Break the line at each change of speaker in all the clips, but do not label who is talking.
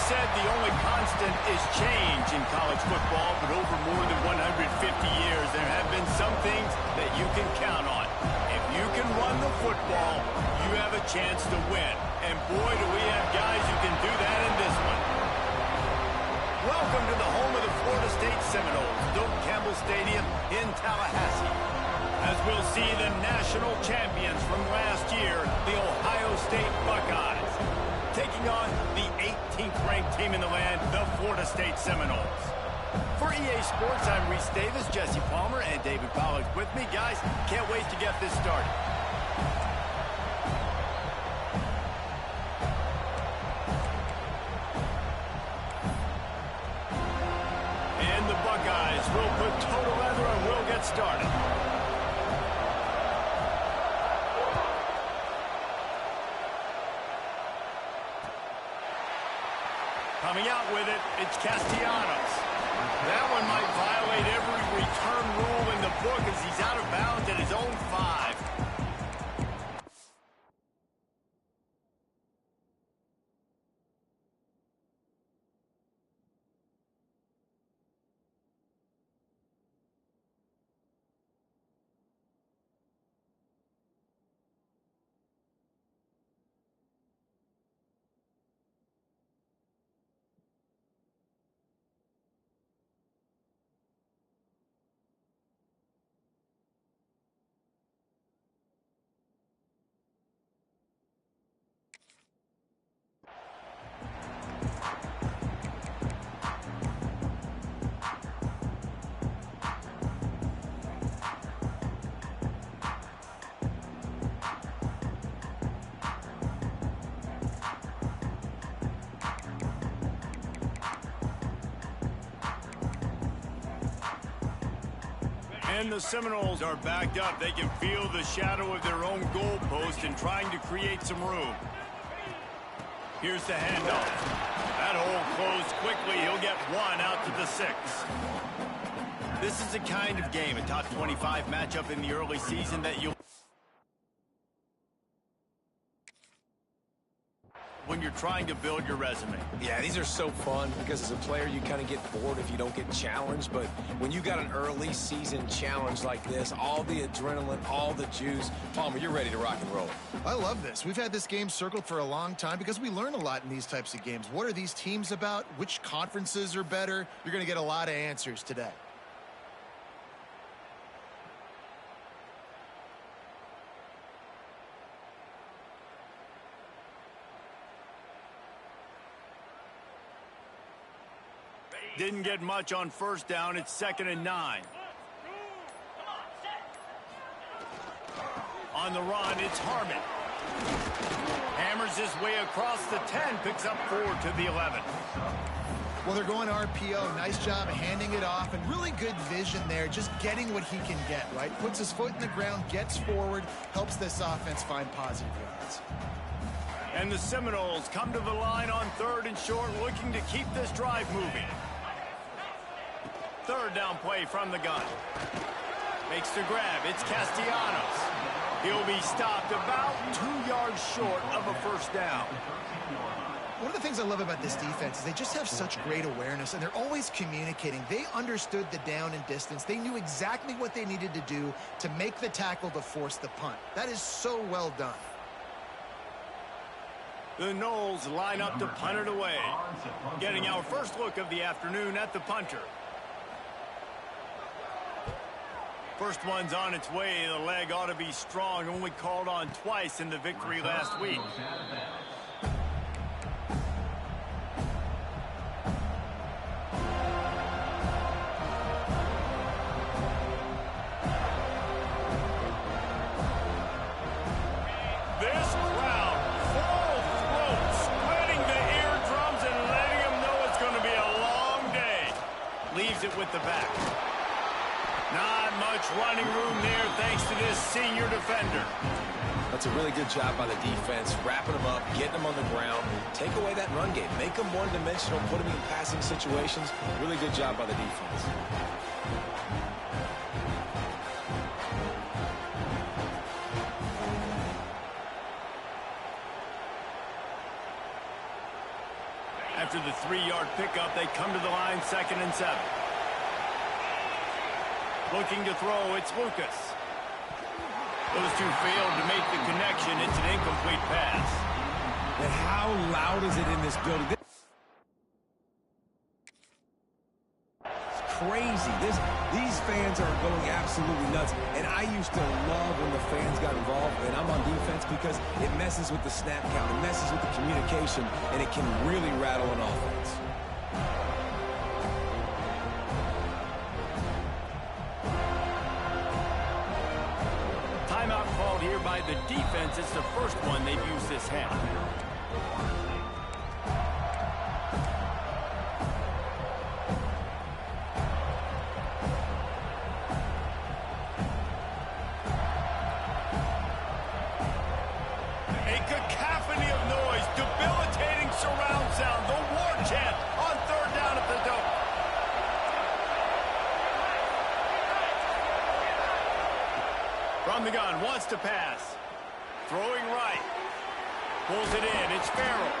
said the only constant is change in college football, but over more than 150 years, there have been some things that you can count on. If you can run the football, you have a chance to win. And boy, do we have guys who can do that in this one. Welcome to the home of the Florida State Seminoles, Doak Campbell Stadium in Tallahassee. As we'll see the national champions from last year, the Ohio State Buckeyes, taking on the 18th ranked team in the land, the Florida State Seminoles. For EA Sports, I'm Reese Davis, Jesse Palmer, and David Pollack with me. Guys, can't wait to get this started. And the Buckeyes will put total leather and we'll get started. Coming out with it, it's Castellanos. That one might violate every return rule in the book as he's out of bounds at his own 5. And the Seminoles are backed up. They can feel the shadow of their own goalpost and trying to create some room. Here's the handoff. That hole closed quickly. He'll get one out to the 6. This is the kind of game, a top 25 matchup in the early season that you'll... when you're trying to build your resume.
Yeah, these are so fun because as a player you kind of get bored if you don't get challenged, but when you got an early season challenge like this, all the adrenaline, all the juice, Palmer, you're ready to rock and roll.
I love this. We've had this game circled for a long time because we learn a lot in these types of games. What are these teams about? Which conferences are better? You're going to get a lot of answers today.
Didn't get much on first down. It's 2nd and 9. On the run, it's Harmon. Hammers his way across the 10, picks up 4 to the 11.
Well, they're going RPO. Nice job handing it off, and really good vision there, just getting what he can get, right? Puts his foot in the ground, gets forward, helps this offense find positive yards.
And the Seminoles come to the line on 3rd and short, looking to keep this drive moving. 3rd down play from the gun. Makes the grab. It's Castellanos. He'll be stopped about 2 yards short of a first down.
One of the things I love about this defense is they just have such great awareness, and they're always communicating. They understood the down and distance. They knew exactly what they needed to do to make the tackle to force the punt. That is so well done.
The Noles line up to punt it away. Getting our first look of the afternoon at the punter. First one's on its way. The leg ought to be strong. Only called on twice in the victory last week. This crowd, full throat, splitting the eardrums and letting them know it's going to be a long day. Leaves it with the back. Not much running room there thanks to this senior defender.
That's a really good job by the defense, wrapping them up, getting them on the ground, take away that run game, make them one-dimensional, put them in passing situations. Really good job by the defense.
After the 3-yard pickup, they come to the line 2nd and 7. Looking to throw, it's Lucas. Those two failed to make the connection. It's an incomplete pass.
And how loud is it in this building? It's crazy. These fans are going absolutely nuts. And I used to love when the fans got involved, and I'm on defense, because it messes with the snap count, it messes with the communication, and it can really rattle an offense.
Timeout called here by the defense. It's the first one they've used this half. A cacophony of noise, debilitating surround sound, the war chant on 3rd down at the Dome. From the gun, wants to pass. Throwing right. Pulls it in. It's Farrell.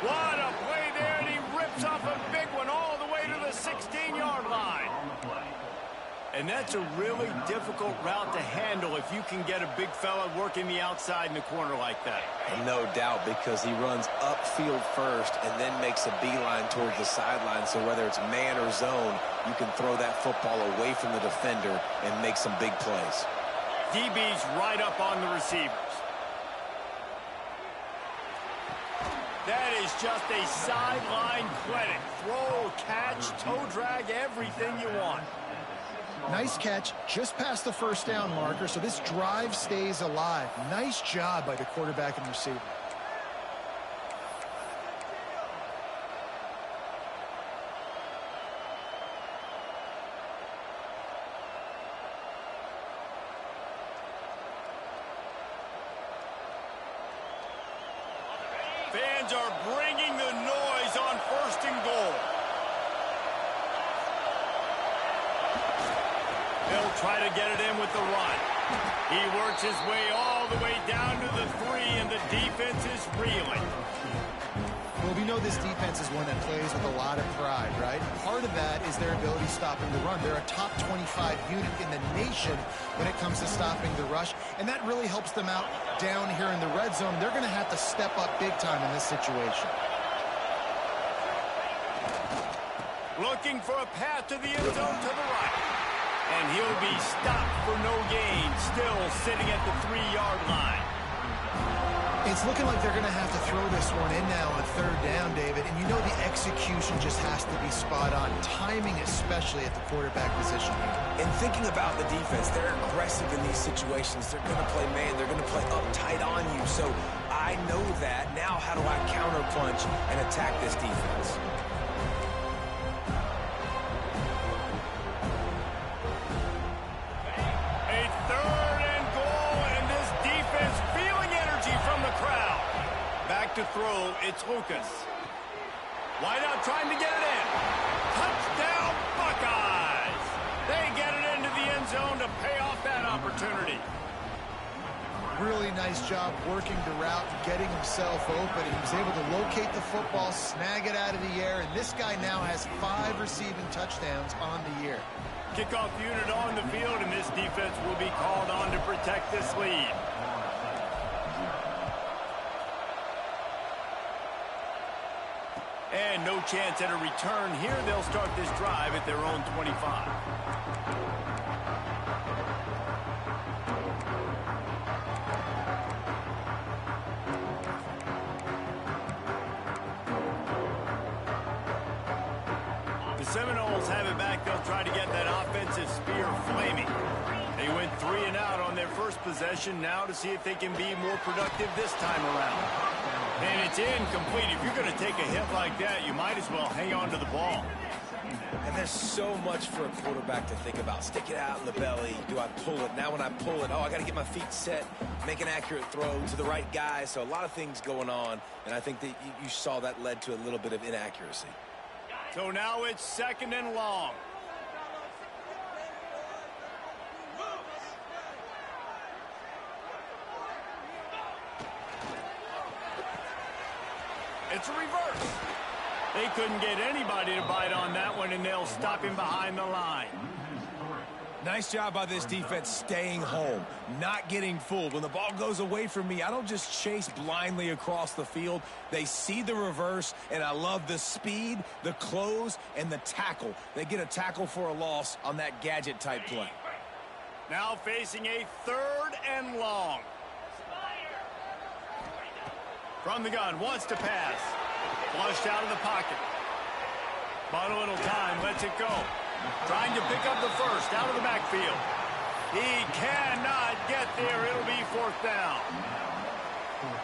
What a play there, and he rips off a big one all the way to the 16-yard line. And that's a really difficult route to handle if you can get a big fella working the outside in the corner like that.
And no doubt, because he runs upfield first and then makes a beeline towards the sideline. So whether it's man or zone, you can throw that football away from the defender and make some big plays.
DB's right up on the receivers. That is just a sideline clinic. Throw, catch, toe drag, everything you want.
Nice catch, just past the 1st down marker, so this drive stays alive. Nice job by the quarterback and receiver.
Fans are bringing the noise on 1st and goal. They'll try to get it in with the run. He works his way all the way down to the 3, and the defense is reeling.
Well, we know this defense is one that plays with a lot of pride, right? Part of that is their ability stopping the run. They're a top 25 unit in the nation when it comes to stopping the rush, and that really helps them out down here in the red zone. They're going to have to step up big time in this situation.
Looking for a path to the end zone to the right. And he'll be stopped for no gain, still sitting at the 3-yard line.
It's looking like they're going to have to throw this one in now on 3rd down, David. And you know the execution just has to be spot on. Timing, especially at the quarterback position here.
And thinking about the defense, they're aggressive in these situations. They're going to play man. They're going to play up tight on you. So I know that. Now how do I counterpunch and attack this defense?
To throw, it's Lucas. Wide out trying to get it in. Touchdown, Buckeyes! They get it into the end zone to pay off that opportunity.
Really nice job working the route, getting himself open. He was able to locate the football, snag it out of the air, and this guy now has 5 receiving touchdowns on the year.
Kickoff unit on the field, and this defense will be called on to protect this lead. And no chance at a return here. They'll start this drive at their own 25. The Seminoles have it back. They'll try to get that offensive spear flaming. They went 3 and out on their first possession. Now to see if they can be more productive this time around. And it's incomplete. If you're going to take a hit like that, you might as well hang on to the ball.
And there's so much for a quarterback to think about. Stick it out in the belly. Do I pull it? Now when I pull it, I got to get my feet set, make an accurate throw to the right guy. So a lot of things going on, and I think that you saw that led to a little bit of inaccuracy.
So now it's 2nd and long. It's a reverse. They couldn't get anybody to bite on that one, and they'll stop him behind the line.
Nice job by this defense staying home, not getting fooled. When the ball goes away from me, I don't just chase blindly across the field. They see the reverse, and I love the speed, the close, and the tackle. They get a tackle for a loss on that gadget-type play.
Now facing a 3rd and long. From the gun, wants to pass. Flushed out of the pocket. Bought a little time, lets it go. Trying to pick up the first out of the backfield. He cannot get there. It'll be 4th down.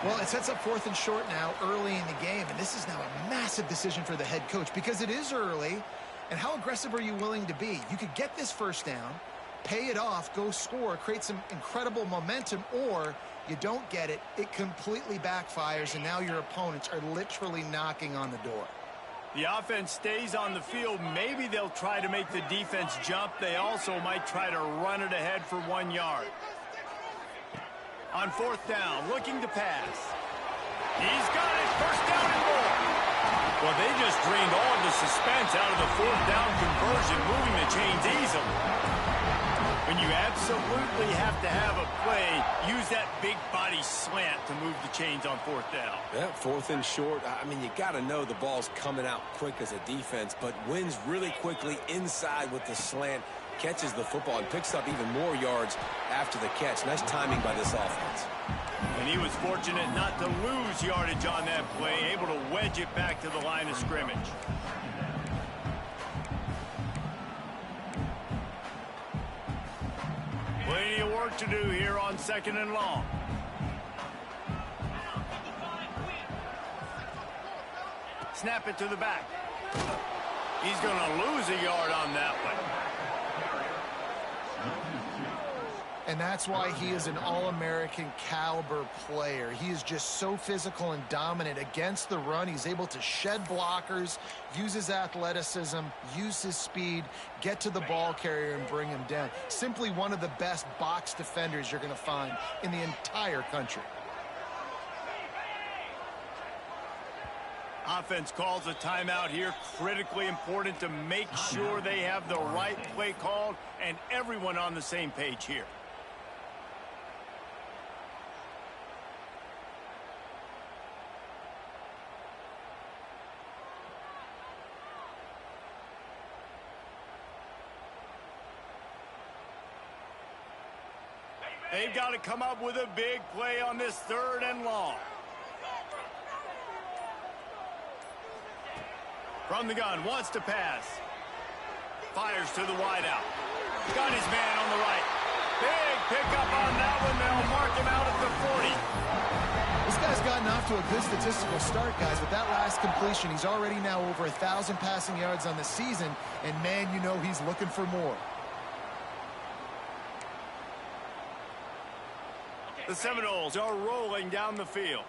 Well, it sets up 4th and short now early in the game, and this is now a massive decision for the head coach because it is early. And how aggressive are you willing to be? You could get this 1st down, pay it off, go score, create some incredible momentum, or you don't get it, it completely backfires, and now your opponents are literally knocking on the door.
The offense stays on the field. Maybe they'll try to make the defense jump. They also might try to run it ahead for 1 yard. On 4th down, looking to pass. He's got it, 1st down and more. Well, they just drained all the suspense out of the 4th down conversion, moving the chains easily. When you absolutely have to have a play, use that big body slant to move the chains on 4th down.
Yeah, 4th and short. I mean, you got to know the ball's coming out quick as a defense, but wins really quickly inside with the slant, catches the football, and picks up even more yards after the catch. Nice timing by this offense.
And he was fortunate not to lose yardage on that play, able to wedge it back to the line of scrimmage. Plenty of work to do here on 2nd and long. Snap it to the back. He's going to lose a yard on that one.
And that's why he is an All-American caliber player. He is just so physical and dominant against the run. He's able to shed blockers, use his athleticism, use his speed, get to the ball carrier and bring him down. Simply one of the best box defenders you're going to find in the entire country.
Offense calls a timeout here. Critically important to make sure they have the right play called and everyone on the same page here. They've got to come up with a big play on this 3rd and long. From the gun, wants to pass. Fires to the wideout. Got his man on the right. Big pickup on that one. They'll mark him out at the 40.
This guy's gotten off to a good statistical start, guys. With that last completion, he's already now over 1,000 passing yards on the season. And, man, you know he's looking for more.
The Seminoles are rolling down the field.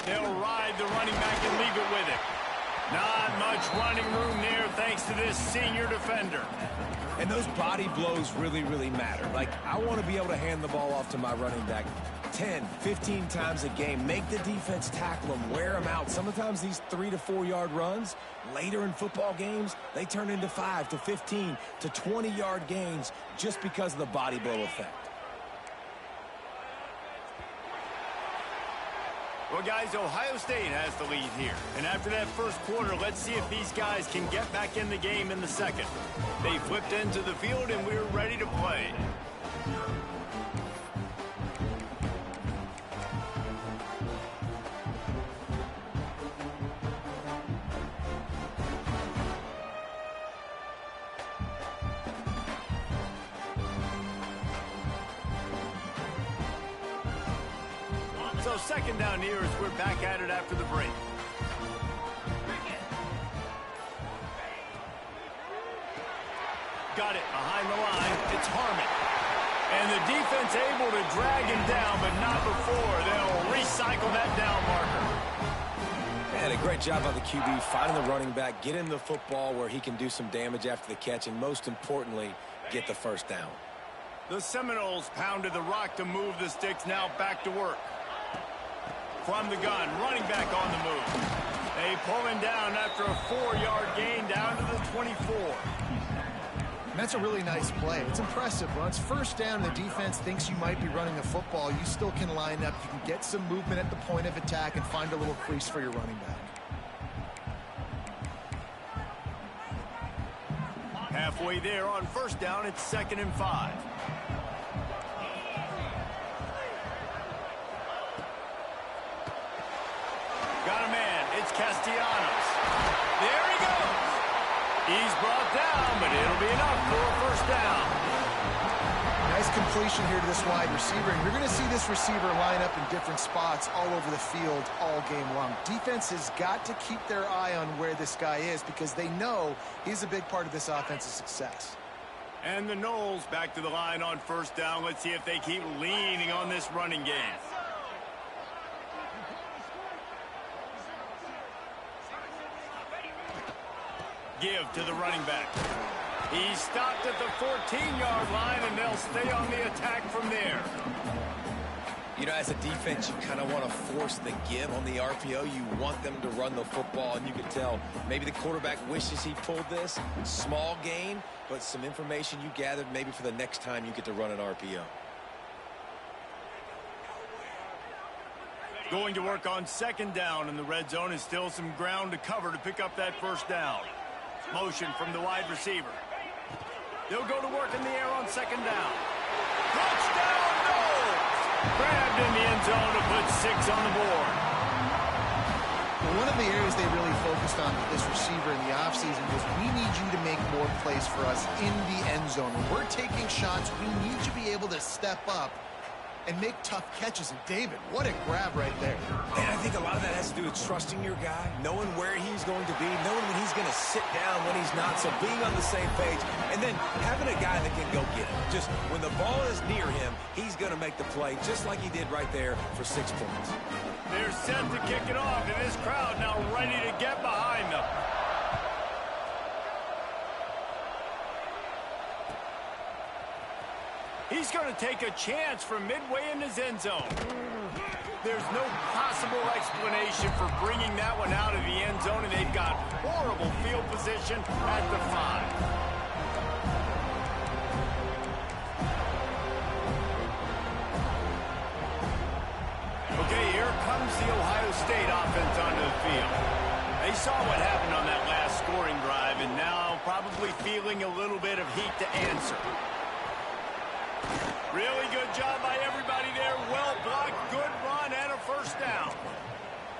They'll ride the running back and leave it with it. Not much running room there thanks to this senior defender.
And those body blows really, really matter. Like, I want to be able to hand the ball off to my running back 10, 15 times a game. Make the defense tackle them, wear them out. Sometimes these 3 to 4 yard runs, later in football games, they turn into 5 to 15 to 20 yard gains just because of the body blow effect.
Well, guys, Ohio State has the lead here. And after that first quarter, let's see if these guys can get back in the game in the second. They flipped into the field, and we're ready to play. So second down here as we're back at it after the break. Got it behind the line. It's Harmon. And the defense able to drag him down, but not before. They'll recycle that down marker.
And a great job by the QB finding the running back, getting the football where he can do some damage after the catch, and most importantly, get the first down.
The Seminoles pounded the rock to move the sticks, now back to work. from the gun, running back on the move. They pull him down after a 4-yard gain down to the 24.
And that's a really nice play. It's impressive. Once first down and the defense thinks you might be running the football, you still can line up. You can get some movement at the point of attack and find a little crease for your running back.
Halfway there on first down, it's 2nd and 5. Got a man. It's Castellanos. There he goes. He's brought down, but it'll be enough for a first down.
Nice completion here to this wide receiver, and you're going to see this receiver line up in different spots all over the field all game long. Defense has got to keep their eye on where this guy is because they know he's a big part of this offense's success.
And the Noles back to the line on first down. Let's see if they keep leaning on this running game. Give to the running back. He's stopped at the 14-yard line, and they'll stay on the attack from there.
You know, as a defense, you kind of want to force the give on the RPO. You want them to run the football, and you can tell maybe the quarterback wishes he pulled this. Small gain, but some information you gathered maybe for the next time you get to run an RPO.
Going to work on 2nd down, and the red zone is still some ground to cover to pick up that first down. Motion from the wide receiver. They'll go to work in the air on 2nd down. Touchdown, Noles! Grabbed in the end zone to put 6 on the board.
Well, one of the areas they really focused on with this receiver in the offseason was we need you to make more plays for us in the end zone. When we're taking shots, we need you to be able to step up and make tough catches. And David, what a grab right there.
And I think a lot of that has to do with trusting your guy, knowing where he's going to be, knowing when he's going to sit down, when he's not, so being on the same page, and then having a guy that can go get it. Just when the ball is near him, he's going to make the play, just like he did right there for 6 points.
They're set to kick it off, and this crowd now ready to get behind them. He's going to take a chance from midway in his end zone. There's no possible explanation for bringing that one out of the end zone, and they've got horrible field position at the 5. Okay, here comes the Ohio State offense onto the field. They saw what happened on that last scoring drive, and now probably feeling a little bit of heat to answer. Really good job by everybody there. Well blocked, good run, and a first down.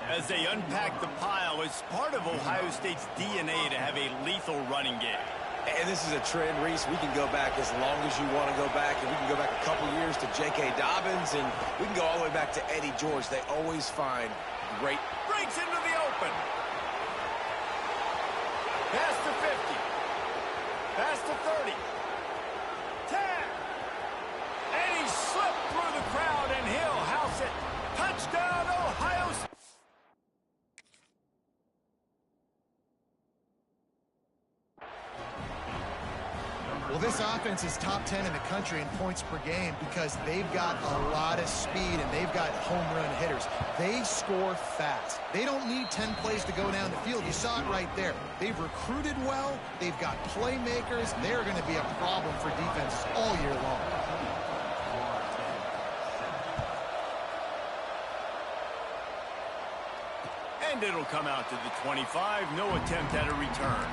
As they unpack the pile, it's part of Ohio State's DNA to have a lethal running game.
And this is a trend, Reese. We can go back as long as you want to go back, and we can go back a couple years to J.K. Dobbins, and we can go all the way back to Eddie George. They always find great.
Breaks into the open. Past the 50. Past the 30. 10. And he slipped through the crowd, and he'll house it. Touchdown, Ohio State.
Well, this offense is top 10 in the country in points per game because they've got a lot of speed and they've got home run hitters. They score fast. They don't need 10 plays to go down the field. You saw it right there. They've recruited well. They've got playmakers. They're going to be a problem for defenses all year long.
And it'll come out to the 25. No attempt at a return.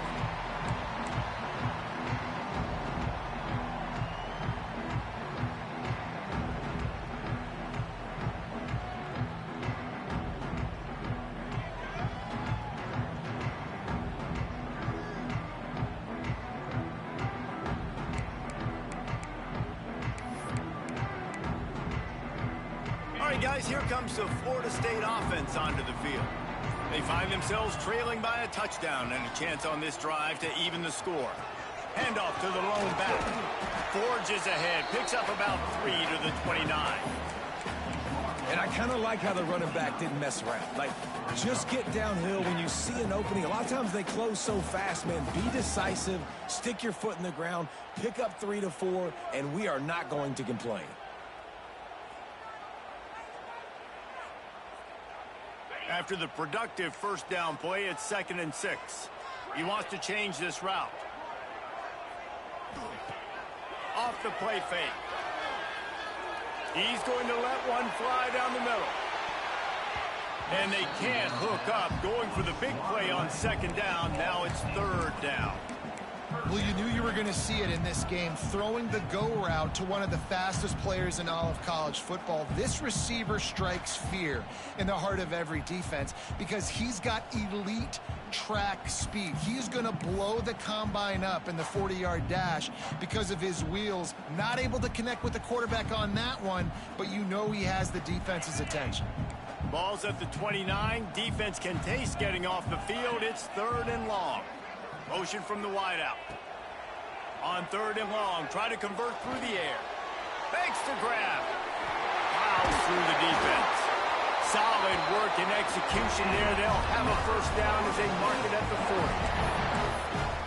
All right, guys, here comes the Florida State offense onto the field. They find themselves trailing by a touchdown and a chance on this drive to even the score. Handoff to the lone back. Forges ahead, picks up about 3 to the 29.
And I kind of like how the running back didn't mess around. Like, just get downhill when you see an opening. A lot of times they close so fast, man. Be decisive, stick your foot in the ground, pick up 3 to 4, and we are not going to complain.
After the productive first down play, it's 2nd and 6. He wants to change this route. Off the play fake. He's going to let one fly down the middle. And they can't hook up. Going for the big play on 2nd down. Now it's 3rd down.
Well, you knew you were going to see it in this game. Throwing the go route to one of the fastest players in all of college football. This receiver strikes fear in the heart of every defense because he's got elite track speed. He's going to blow the combine up in the 40-yard dash because of his wheels. Not able to connect with the quarterback on that one, but you know he has the defense's attention.
Ball's at the 29. Defense can taste getting off the field. It's 3rd and long. Motion from the wideout. On 3rd and long, try to convert through the air. Fakes to grab. Plows through the defense. Solid work and execution there. They'll have a first down as they mark it at the 40.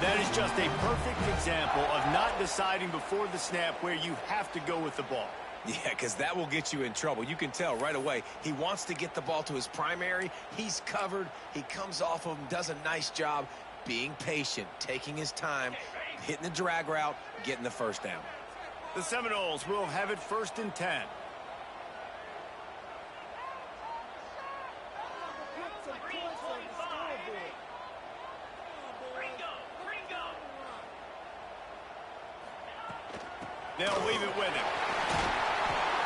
That is just a perfect example of not deciding before the snap where you have to go with the ball.
Yeah, because that will get you in trouble. You can tell right away he wants to get the ball to his primary. He's covered. He comes off of him, does a nice job being patient, taking his time, hitting the drag route, getting the first down.
The Seminoles will have it 1st and 10. They'll leave it with him.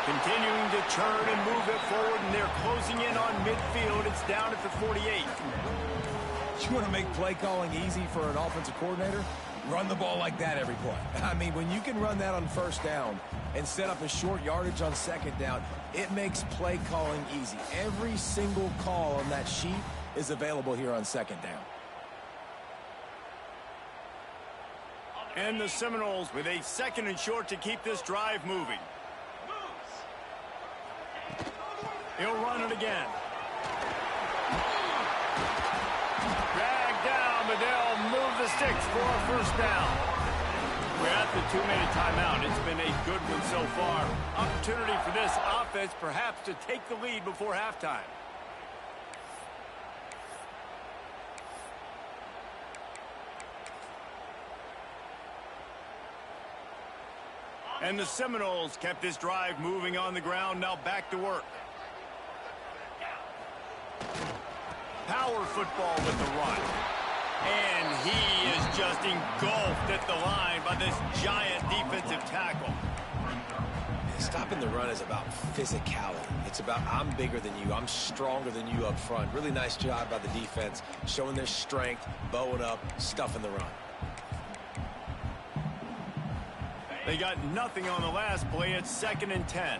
Continuing to churn and move it forward, and they're closing in on midfield. It's down at the 48.
You want to make play calling easy for an offensive coordinator? Run the ball like that every play. I mean, when you can run that on 1st down and set up a short yardage on 2nd down, it makes play calling easy. Every single call on that sheet is available here on 2nd down.
And the Seminoles with a 2nd and short to keep this drive moving. He'll run it again. Dragged down, but they'll move the sticks for a first down. We're at the 2-minute timeout. It's been a good one so far. Opportunity for this offense perhaps to take the lead before halftime. And the Seminoles kept this drive moving on the ground. Now back to work. Power football with the run. And he is just engulfed at the line by this giant defensive tackle.
Stopping the run is about physicality. It's about I'm bigger than you. I'm stronger than you up front. Really nice job by the defense, showing their strength, bowing up, stuffing the run.
They got nothing on the last play. It's 2nd and 10.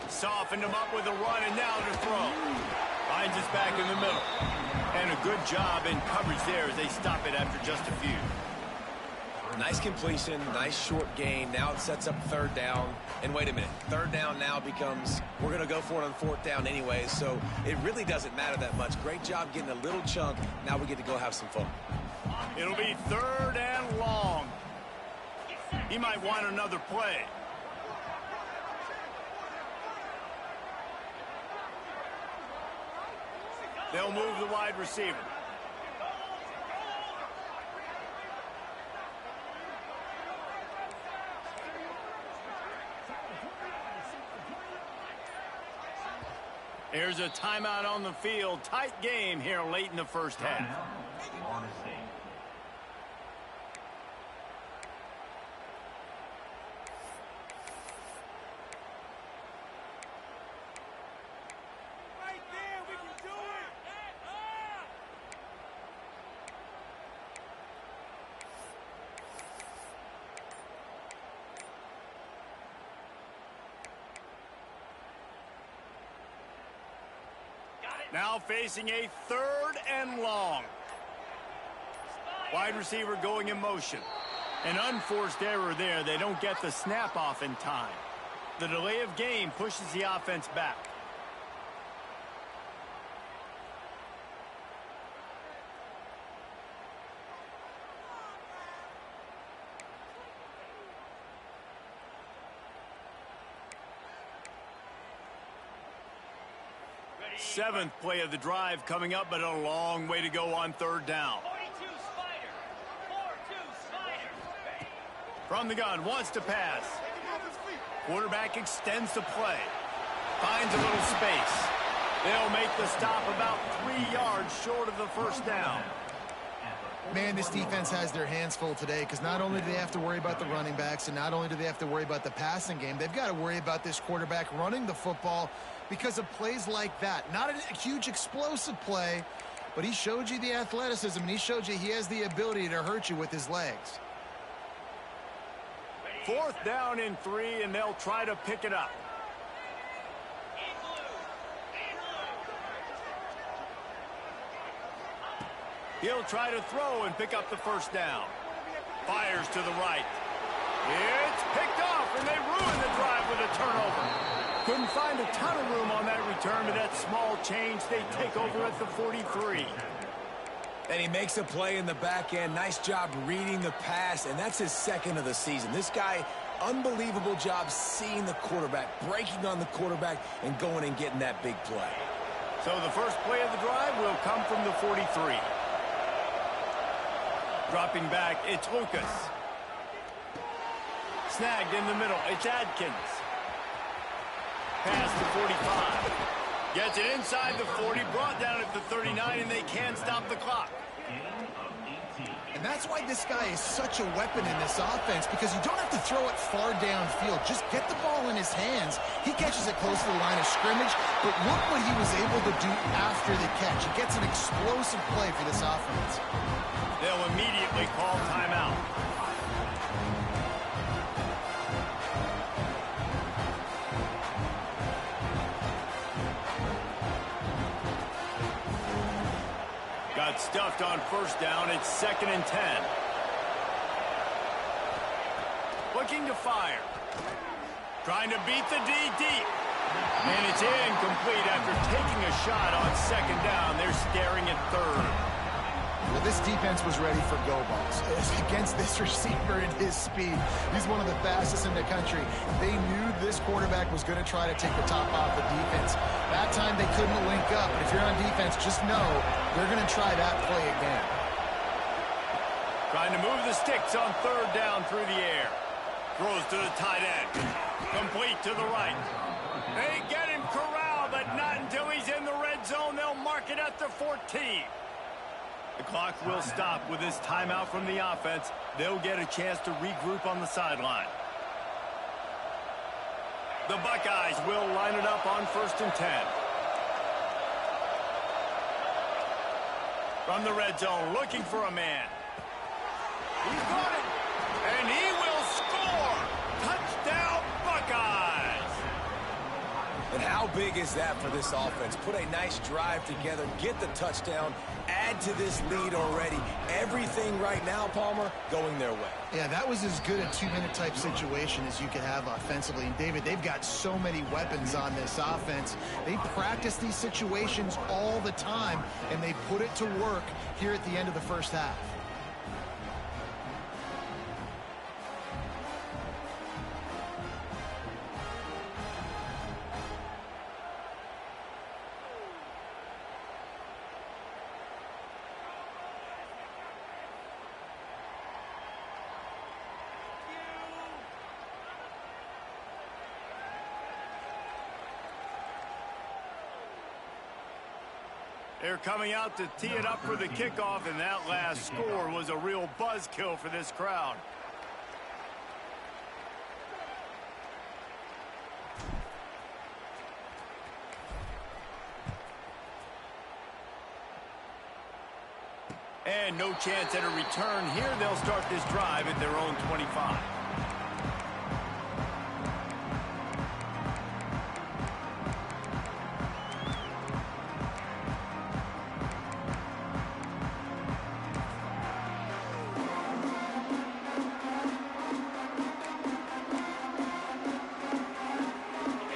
Softened him up with a run, and now to throw. Finds us back in the middle. And a good job in coverage there as they stop it after just a few.
Nice completion, nice short gain. Now it sets up 3rd down. And wait a minute, 3rd down now becomes, we're going to go for it on 4th down anyway, so it really doesn't matter that much. Great job getting a little chunk. Now we get to go have some fun.
It'll be 3rd and long. He might want another play. They'll move the wide receiver. Here's a timeout on the field. Tight game here late in the first half. Now facing a 3rd and long. Wide receiver going in motion. An unforced error there. They don't get the snap off in time. The delay of game pushes the offense back. Seventh play of the drive coming up, but a long way to go on third down. From the gun, wants to pass. Quarterback extends the play. Finds a little space. They'll make the stop about 3 yards short of the first down.
Man, this defense has their hands full today because not only do they have to worry about the running backs and not only do they have to worry about the passing game, they've got to worry about this quarterback running the football because of plays like that. Not a huge explosive play, but he showed you the athleticism and he showed you he has the ability to hurt you with his legs.
Fourth down and 3, and they'll try to pick it up. He'll try to throw and pick up the first down. Fires to the right. It's picked off, and they ruin the drive with a turnover. Couldn't find a ton of room on that return, but that small change, they take over at the 43.
And he makes a play in the back end. Nice job reading the pass, and that's his second of the season. This guy, unbelievable job seeing the quarterback, breaking on the quarterback, and going and getting that big play.
So the first play of the drive will come from the 43. Dropping back, it's Lucas. Snagged in the middle, it's Adkins. Pass to 45. Gets it inside the 40, brought down at the 39, and they can't stop the clock.
And that's why this guy is such a weapon in this offense, because you don't have to throw it far downfield. Just get the ball in his hands. He catches it close to the line of scrimmage, but look what he was able to do after the catch. He gets an explosive play for this offense.
They'll immediately call timeout. Got stuffed on first down. It's 2nd and 10. Looking to fire. Trying to beat the D deep. And it's incomplete after taking a shot on 2nd down. They're staring at 3rd.
Well, this defense was ready for go balls against this receiver and his speed. He's one of the fastest in the country. They knew this quarterback was going to try to take the top off the defense. That time they couldn't link up, but if you're on defense, just know they're going to try that play again.
Trying to move the sticks on 3rd down through the air. Throws to the tight end. Complete to the right. They get him corralled, but not until he's in the red zone. They'll mark it at the 14. The clock will stop with this timeout from the offense. They'll get a chance to regroup on the sideline. The Buckeyes will line it up on 1st and 10. From the red zone, looking for a man. He's got it, and he will score. Touchdown, Buckeyes.
And how big is that for this offense? Put a nice drive together, get the touchdown, add to this lead already. Everything right now, Palmer, going their way.
Yeah, that was as good a 2-minute type situation as you could have offensively. And, David, they've got so many weapons on this offense. They practice these situations all the time, and they put it to work here at the end of the first half.
They're coming out to tee it up for the kickoff, and that last score was a real buzzkill for this crowd. And no chance at a return here. They'll start this drive at their own 25.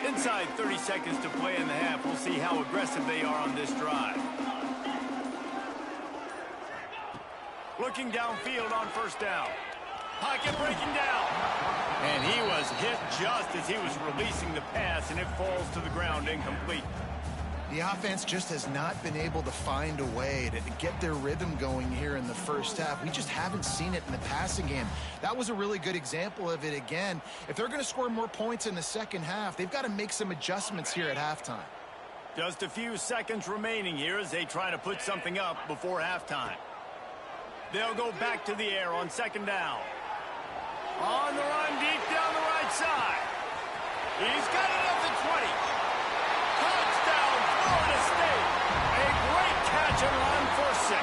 Inside 30 seconds to play in the half. We'll see how aggressive they are on this drive. Looking downfield on first down. Pocket breaking down. And he was hit just as he was releasing the pass, and it falls to the ground incomplete.
The offense just has not been able to find a way to get their rhythm going here in the first half. We just haven't seen it in the passing game. That was a really good example of it again. If they're going to score more points in the second half, they've got to make some adjustments here at halftime.
Just a few seconds remaining here as they try to put something up before halftime. They'll go back to the air on second down. On the run, deep down the right side. He's got it at the 20. Touchdown, Florida State. A great catch and run for 6.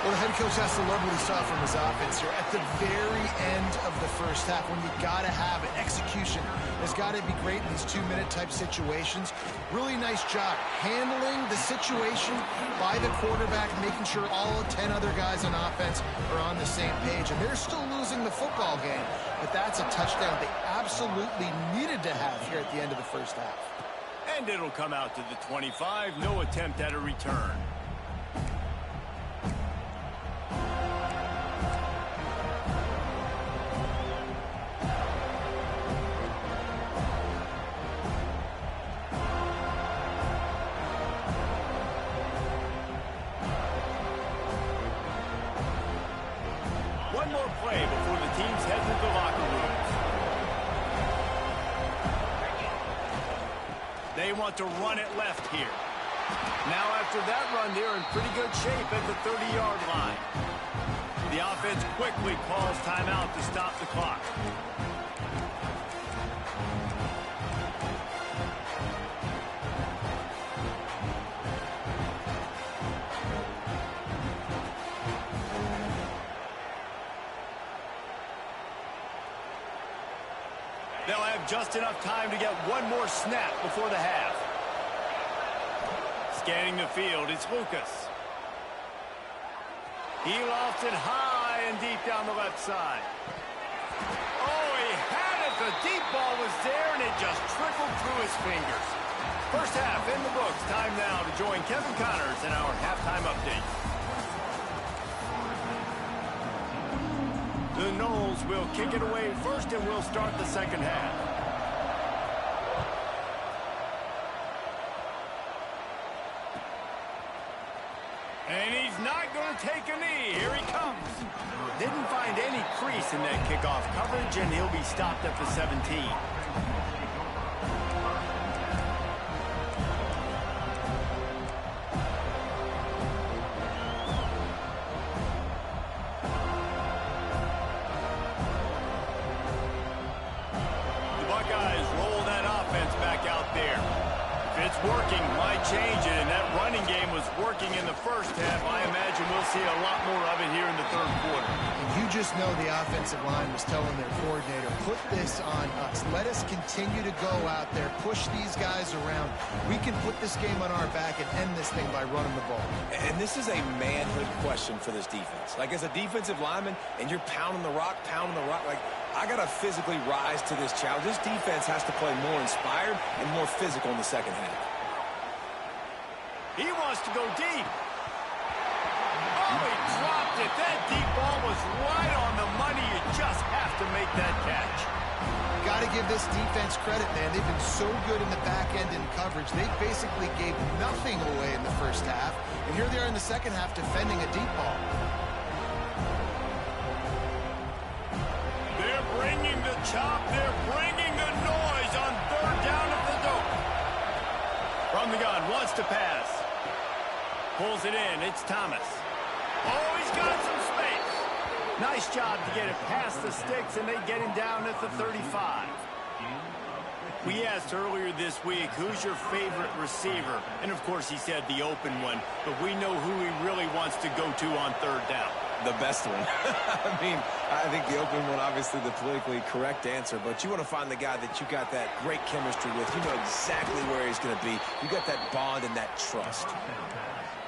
Well, the head coach has to love what he saw from his offense here at the very end of the first half when you got to have it. Execution has got to be great in these 2-minute type situations. Really nice job handling the situation by the quarterback, making sure all 10 other guys on offense are on the same page. And they're still losing the football game, but that's a touchdown they absolutely needed to have here at the end of the first half.
And it'll come out to the 25. No attempt at a return. One more play before the teams head to the locker rooms. They want to run it left here. Now after that run, they're in pretty good shape at the 30-yard line. The offense quickly calls timeout to stop the clock. They'll have just enough time to get one more snap before the half. Scanning the field, it's Lucas. He lofts it high and deep down the left side. Oh, he had it. The deep ball was there, and it just trickled through his fingers. First half in the books. Time now to join Kevin Connors in our halftime update. The Noles will kick it away first, and we'll start the second half. And he's not going to take a knee. Here he comes. Didn't find any crease in that kickoff coverage, and he'll be stopped at the 17. Working might change it, and that running game was working in the first half. I imagine we'll see a lot more of it here in the third quarter.
And you just know the offensive line was telling their coordinator, put this on us. Let us continue to go out there, push these guys around. We can put this game on our back and end this thing by running the ball.
And this is a manhood question for this defense. Like, as a defensive lineman, and you're pounding the rock, like, I got to physically rise to this challenge. This defense has to play more inspired and more physical in the second half.
He wants to go deep. Oh, he dropped it. That deep ball was right on the money. You just have to make that catch.
Got to give this defense credit, man. They've been so good in the back end in coverage. They basically gave nothing away in the first half. And here they are in the second half defending a deep ball.
They're bringing the chop. They're bringing the noise on third down at the dope. From the gun, wants to pass. Pulls it in. It's Thomas. Oh, he's got some space. Nice job to get it past the sticks, and they get him down at the 35. We asked earlier this week, who's your favorite receiver? And, of course, he said the open one, but we know who he really wants to go to on third down.
The best one. I mean, I think the open one, obviously the politically correct answer, but you want to find the guy that you got that great chemistry with. You know exactly where he's going to be. You got that bond and that trust.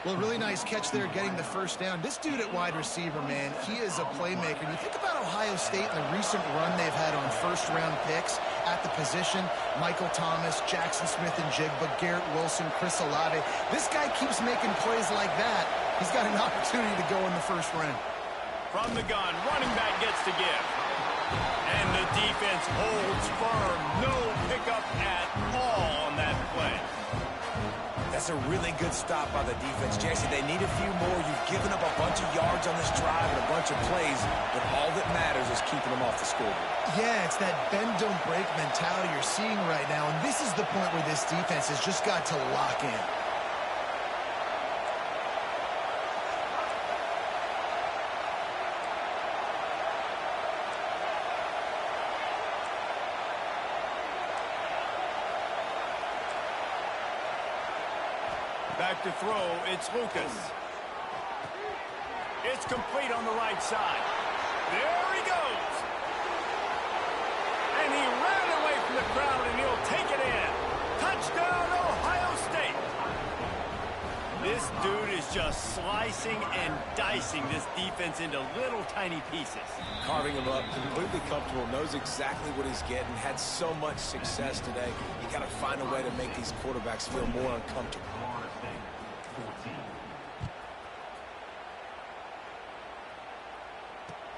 Well, really nice catch there getting the first down. This dude at wide receiver, man, he is a playmaker. You think about Ohio State and the recent run they've had on first-round picks at the position. Michael Thomas, Jackson Smith-Njigba, Garrett Wilson, Chris Olave. This guy keeps making plays like that. He's got an opportunity to go in the first round.
From the gun, running back gets to give. And the defense holds firm. No pickup at all on that play.
That's a really good stop by the defense. Jason, they need a few more. You've given up a bunch of yards on this drive and a bunch of plays, but all that matters is keeping them off the scoreboard.
Yeah, it's that bend, don't break mentality you're seeing right now, and this is the point where this defense has just got to lock in.
Back to throw, it's Lucas. It's complete on the right side. There he goes. And he ran away from the crowd, and he'll take it in. Touchdown, Ohio State. This dude is just slicing and dicing this defense into little tiny pieces.
Carving him up, completely comfortable, knows exactly what he's getting, had so much success today. You got to find a way to make these quarterbacks feel more uncomfortable.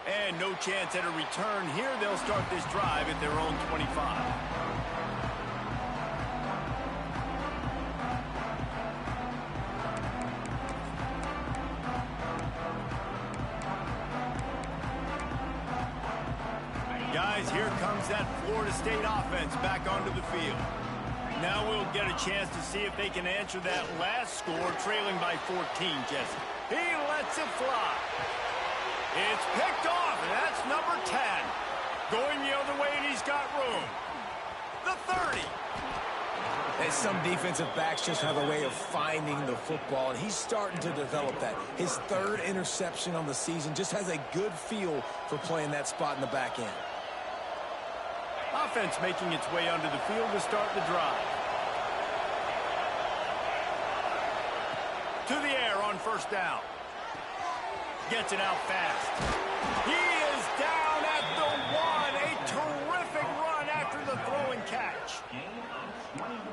And no chance at a return here. They'll start this drive at their own 25. Guys, here comes that Florida State offense back onto the field. Now we'll get a chance to see if they can answer that last score, trailing by 14, Jesse. He lets it fly. It's picked off, and that's number 10. Going the other way, and he's got room. The 30.
And some defensive backs just have a way of finding the football, and he's starting to develop that. His third interception on the season, just has a good feel for playing that spot in the back end.
Offense making its way onto the field to start the drive. To the air on first down. Gets it out fast. He is down at the 1. A terrific run after the throw and catch.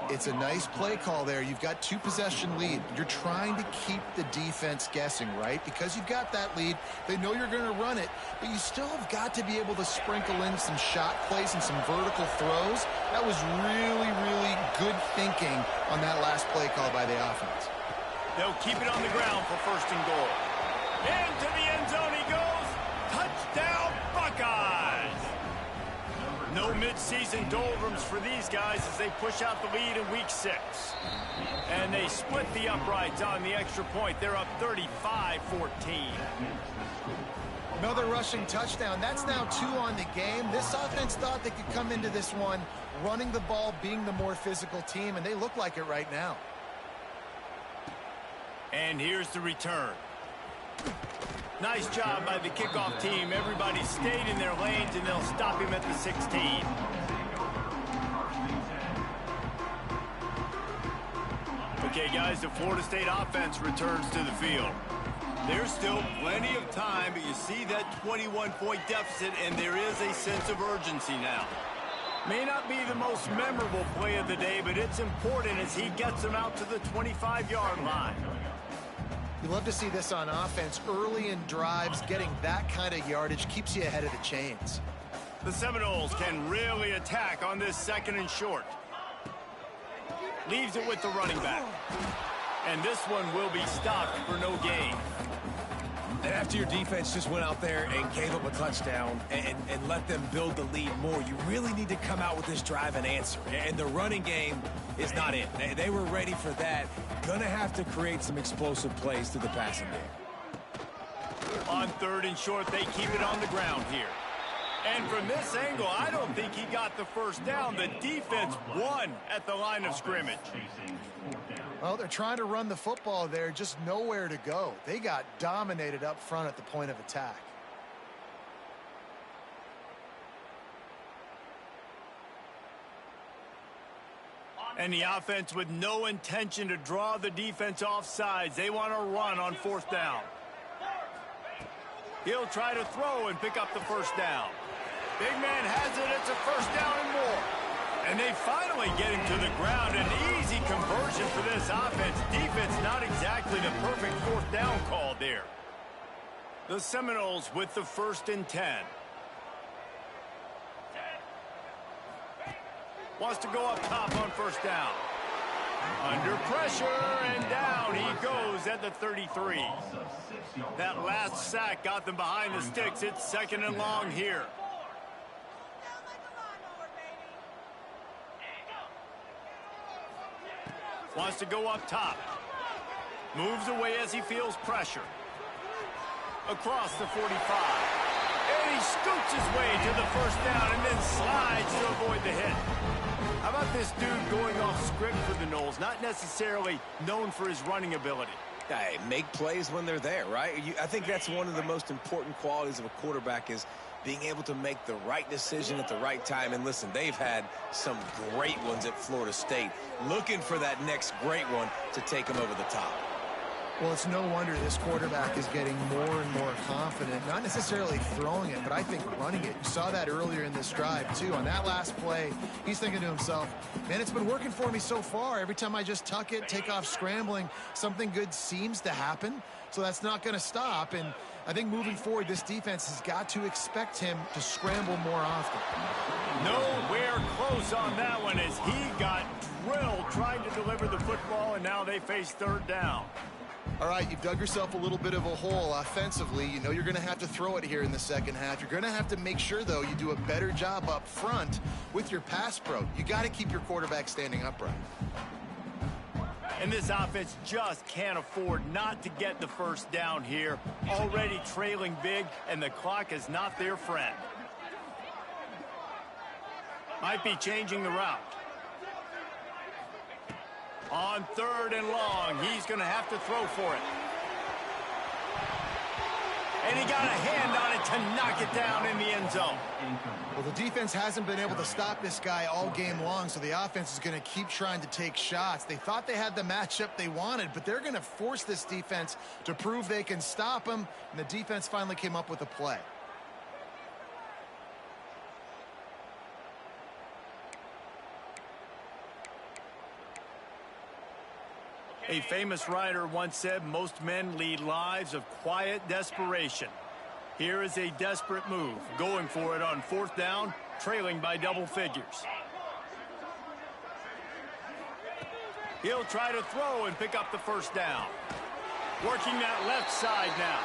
It's a nice play call there. You've got 2-possession lead. You're trying to keep the defense guessing, right? Because you've got that lead. They know you're going to run it, but you still have got to be able to sprinkle in some shot plays and some vertical throws. That was really, really good thinking on that last play call by the offense.
They'll keep it on the ground for first and goal. Into the end zone he goes. Touchdown, Buckeyes. No mid-season doldrums for these guys as they push out the lead in week 6. And they split the uprights on the extra point. They're up 35-14.
Another rushing touchdown. That's now 2 on the game. This offense thought they could come into this one running the ball, being the more physical team, and they look like it right now.
And here's the return. Nice job by the kickoff team. Everybody stayed in their lanes, and they'll stop him at the 16. Okay, guys, the Florida State offense returns to the field. There's still plenty of time, but you see that 21-point deficit, and there is a sense of urgency now. May not be the most memorable play of the day, but it's important as he gets them out to the 25-yard line.
You love to see this on offense. Early in drives, getting that kind of yardage keeps you ahead of the chains.
The Seminoles can really attack on this second and short. Leaves it with the running back. And this one will be stopped for no gain.
And after your defense just went out there and gave up a touchdown and let them build the lead more, you really need to come out with this drive and answer. And the running game is not it. They were ready for that. Gonna have to create some explosive plays to the passing game.
On third and short, they keep it on the ground here. And from this angle, I don't think he got the first down. The defense won at the line of scrimmage.
Well, they're trying to run the football there, just nowhere to go. They got dominated up front at the point of attack.
And the offense with no intention to draw the defense off sides. They want to run on fourth down. He'll try to throw and pick up the first down. Big man has it. It's a first down and more. And they finally get him to the ground. An easy conversion for this offense. Defense not exactly the perfect fourth down call there. The Seminoles with the 1st and 10. Wants to go up top on first down. Under pressure, and down he goes at the 33. That last sack got them behind the sticks. It's 2nd and long here. Wants to go up top. Moves away as he feels pressure. Across the 45. And he scoots his way to the first down and then slides to avoid the hit. How about this dude going off script for the Noles? Not necessarily known for his running ability.
Hey, make plays when they're there, right? I think that's one of the most important qualities of a quarterback is being able to make the right decision at the right time. And listen, they've had some great ones at Florida State. Looking for that next great one to take them over the top.
Well, it's no wonder this quarterback is getting more and more confident, not necessarily throwing it, but I think running it. You saw that earlier in this drive, too. On that last play, he's thinking to himself, man, it's been working for me so far. Every time I just tuck it, take off scrambling, something good seems to happen. So that's not going to stop. And I think moving forward, this defense has got to expect him to scramble more often.
Nowhere close on that one as he got drilled trying to deliver the football, and now they face 3rd down.
All right, you've dug yourself a little bit of a hole offensively. You know you're going to have to throw it here in the second half. You're going to have to make sure, though, you do a better job up front with your pass pro. You got to keep your quarterback standing upright.
And this offense just can't afford not to get the first down here. Already trailing big, and the clock is not their friend. Might be changing the route. On 3rd and long, he's going to have to throw for it. And he got a hand on it to knock it down in the end zone.
Well, the defense hasn't been able to stop this guy all game long, so the offense is going to keep trying to take shots. They thought they had the matchup they wanted, but they're going to force this defense to prove they can stop him, and the defense finally came up with a play.
A famous writer once said most men lead lives of quiet desperation. Here is a desperate move, going for it on 4th down, trailing by double figures. He'll try to throw and pick up the first down. Working that left side now.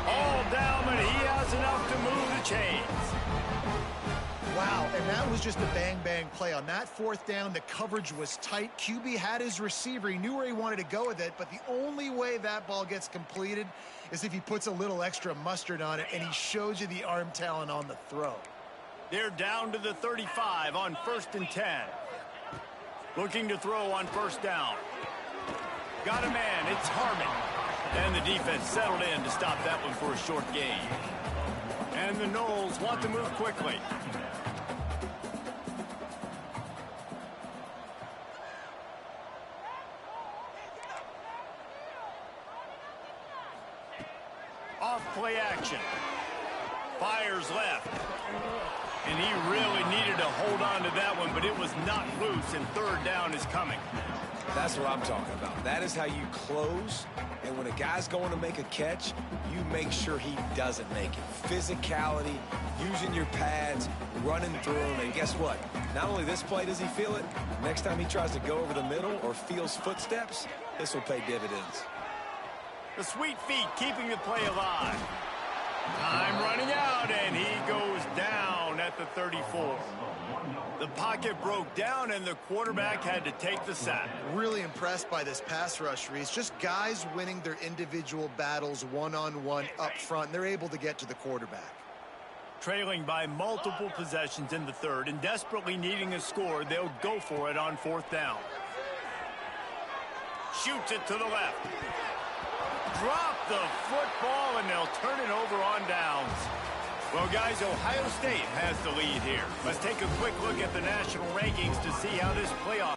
All down, but he has enough to move the chains.
Wow, and that was just a bang-bang play. On that 4th down, the coverage was tight. QB had his receiver. He knew where he wanted to go with it, but the only way that ball gets completed is if he puts a little extra mustard on it, and he shows you the arm talent on the throw.
They're down to the 35 on 1st and 10. Looking to throw on 1st down. Got a man, it's Harmon. And the defense settled in to stop that one for a short gain. And the Noles want to move quickly. Off-play action. Fires left. And he really needed to hold on to that one, but it was not loose, and 3rd down is coming.
That's what I'm talking about. That is how you close, and when a guy's going to make a catch, you make sure he doesn't make it. Physicality, using your pads, running through them, and guess what? Not only this play does he feel it, next time he tries to go over the middle or feels footsteps, this will pay dividends.
The sweet feet keeping the play alive. Time running out, and he goes down at the 34. The pocket broke down, and the quarterback had to take the sack.
Really impressed by this pass rush, Reese. Just guys winning their individual battles one-on-one up front, and they're able to get to the quarterback.
Trailing by multiple possessions in the 3rd and desperately needing a score, they'll go for it on 4th down. Shoots it to the left. Drop the football, and they'll turn it over on downs. Well, guys, Ohio State has the lead here. Let's take a quick look at the national rankings to see how this playoff